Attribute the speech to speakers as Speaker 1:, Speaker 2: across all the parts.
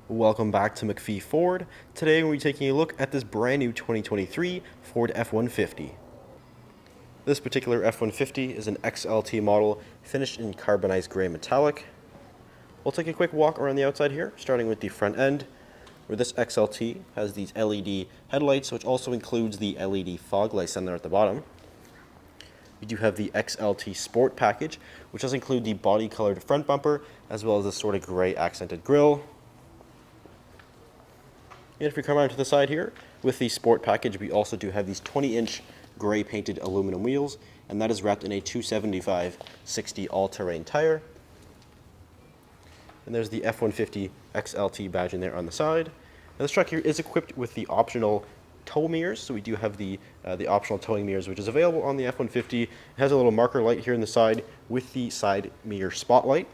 Speaker 1: Welcome back to MacPhee Ford. Today we'll be taking a look at this brand new 2023 Ford F-150. This particular F-150 is an XLT model finished in carbonized gray metallic. We'll take a quick walk around the outside here, starting with the front end, where this XLT has these LED headlights, which also includes the LED fog lights on there at the bottom. We do have the XLT Sport package, which does include the body-colored front bumper, as well as this sort of gray accented grille. And if we come around to the side here, with the Sport package, we also do have these 20-inch gray painted aluminum wheels, and that is wrapped in a 275/60 all-terrain tire. And there's the F-150 XLT badge in there on the side. And this truck here is equipped with the optional tow mirrors, so we do have the optional towing mirrors, which is available on the F-150. It has a little marker light here in the side with the side mirror spotlight.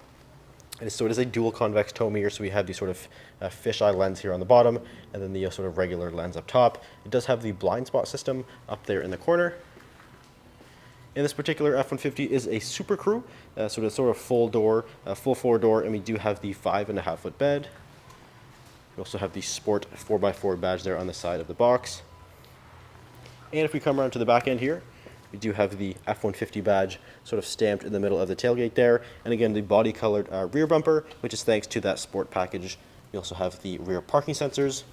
Speaker 1: And so it is a dual convex tow mirror, so we have the sort of fisheye lens here on the bottom, and then the sort of regular lens up top. It does have the blind spot system up there in the corner. And this particular F-150 is a Super Crew, so it's sort of full floor door, and we do have the 5.5-foot bed. We also have the Sport 4x4 badge there on the side of the box. And if we come around to the back end here, we do have the F-150 badge sort of stamped in the middle of the tailgate there. And again, the body-colored rear bumper, which is thanks to that Sport package. We also have the rear parking sensors.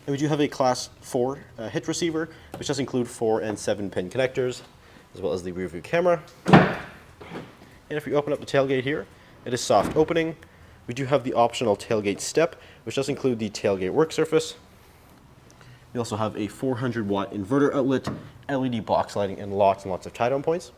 Speaker 1: And we do have a Class 4 hitch receiver, which does include 4 and 7-pin connectors, as well as the rear view camera. And if we open up the tailgate here, it is soft opening. We do have the optional tailgate step, which does include the tailgate work surface. We also have a 400-watt inverter outlet, LED box lighting, and lots of tie-down points.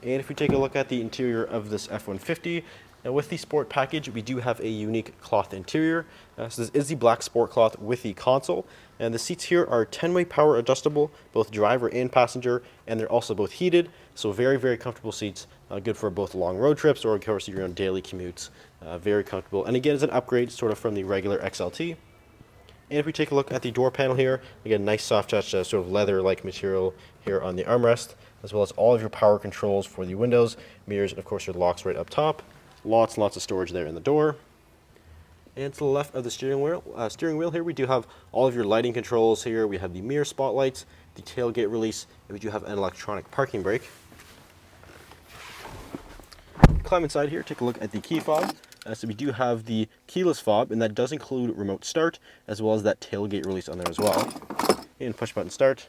Speaker 1: And if we take a look at the interior of this F-150, now with the Sport package, we do have a unique cloth interior. So this is the black Sport cloth with the console, and the seats here are 10-way power adjustable, both driver and passenger, and they're also both heated, so very comfortable seats, good for both long road trips or of course your own daily commutes. Very comfortable, and again, it's an upgrade sort of from the regular XLT. And if we take a look at the door panel here, again, nice soft touch, sort of leather-like material here on the armrest, as well as all of your power controls for the windows, mirrors, and of course your locks right up top. Lots of storage there in the door. And to the left of the steering wheel here, we do have all of your lighting controls here. We have the mirror spotlights, the tailgate release, and we do have an electronic parking brake. Climb inside here, take a look at the key fob. So we do have the keyless fob, and that does include remote start, as well as that tailgate release on there as well. And push button start.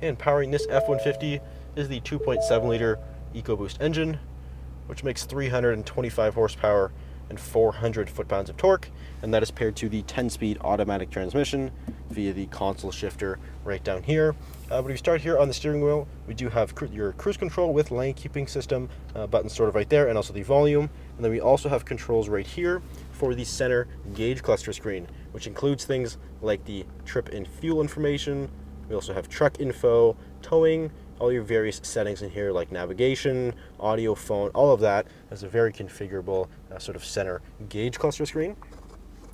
Speaker 1: And powering this F-150 is the 2.7 liter EcoBoost engine, which makes 325 horsepower and 400 foot-pounds of torque, and that is paired to the 10-speed automatic transmission via the console shifter right down here. But if we start here on the steering wheel, we do have your cruise control with lane keeping system buttons sort of right there, and also the volume. And then we also have controls right here for the center gauge cluster screen, which includes things like the trip and fuel information. We also have truck info, towing, all your various settings in here like navigation, audio, phone, all of that has a very configurable sort of center gauge cluster screen.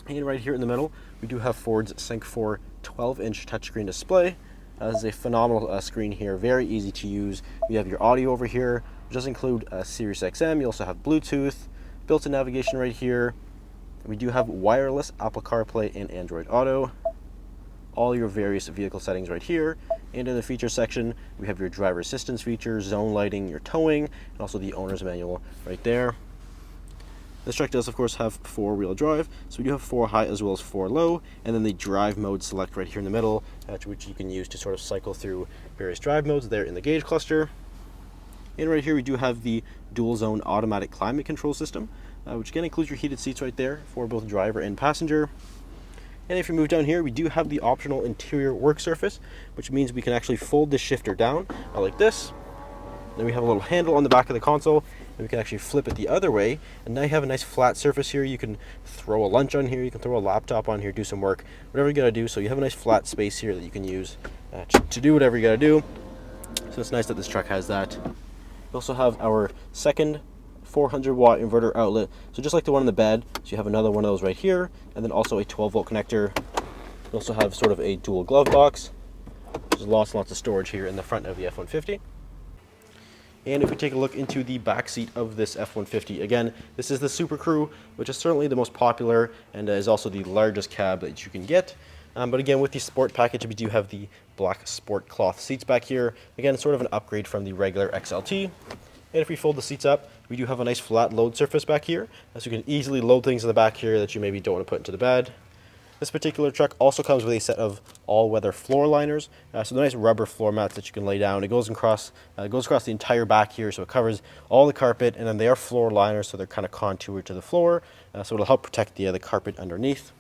Speaker 1: And right here in the middle, we do have Ford's Sync 4 12-inch touchscreen display. This is a phenomenal screen here, very easy to use. You have your audio over here, which does include Sirius XM. You also have Bluetooth, built-in navigation right here. We do have wireless Apple CarPlay and Android Auto. All your various vehicle settings right here. And in the feature section, we have your driver assistance features, zone lighting, your towing, and also the owner's manual right there. This truck does, of course, have 4-wheel drive, so we do have 4 high as well as 4 low, and then the drive mode select right here in the middle, which you can use to sort of cycle through various drive modes there in the gauge cluster. And right here we do have the dual zone automatic climate control system, which again includes your heated seats right there for both driver and passenger. And if you move down here, we do have the optional interior work surface, which means we can actually fold this shifter down like this. Then we have a little handle on the back of the console, and we can actually flip it the other way. And now you have a nice flat surface here. You can throw a lunch on here, you can throw a laptop on here, do some work, whatever you gotta do. So you have a nice flat space here that you can use to do whatever you gotta do. So it's nice that this truck has that. We also have our second 400-watt inverter outlet, so just like the one in the bed, so you have another one of those right here, and then also a 12-volt connector. We also have sort of a dual glove box. There's lots of storage here in the front of the F-150. And if we take a look into the back seat of this F-150, again, this is the Super Crew, which is certainly the most popular and is also the largest cab that you can get. But again, with the sport package, we do have the black sport cloth seats back here. Again, sort of an upgrade from the regular XLT. And if we fold the seats up, we do have a nice flat load surface back here, so you can easily load things in the back here that you maybe don't want to put into the bed. This particular truck also comes with a set of all-weather floor liners, so the nice rubber floor mats that you can lay down. It goes across the entire back here, so it covers all the carpet, and then they are floor liners, so they're kind of contoured to the floor, so it'll help protect the carpet underneath.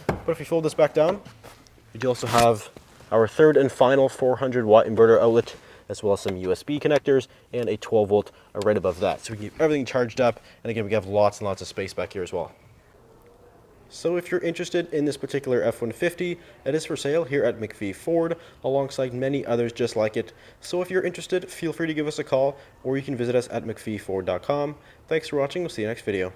Speaker 1: But if we fold this back down, we do also have our third and final 400-watt inverter outlet, as well as some USB connectors and a 12-volt right above that. So we can keep everything charged up, and again, we have lots and lots of space back here as well. So if you're interested in this particular F-150, it is for sale here at MacPhee Ford, alongside many others just like it. So if you're interested, feel free to give us a call, or you can visit us at MacPheeFord.com. Thanks for watching, we'll see you next video.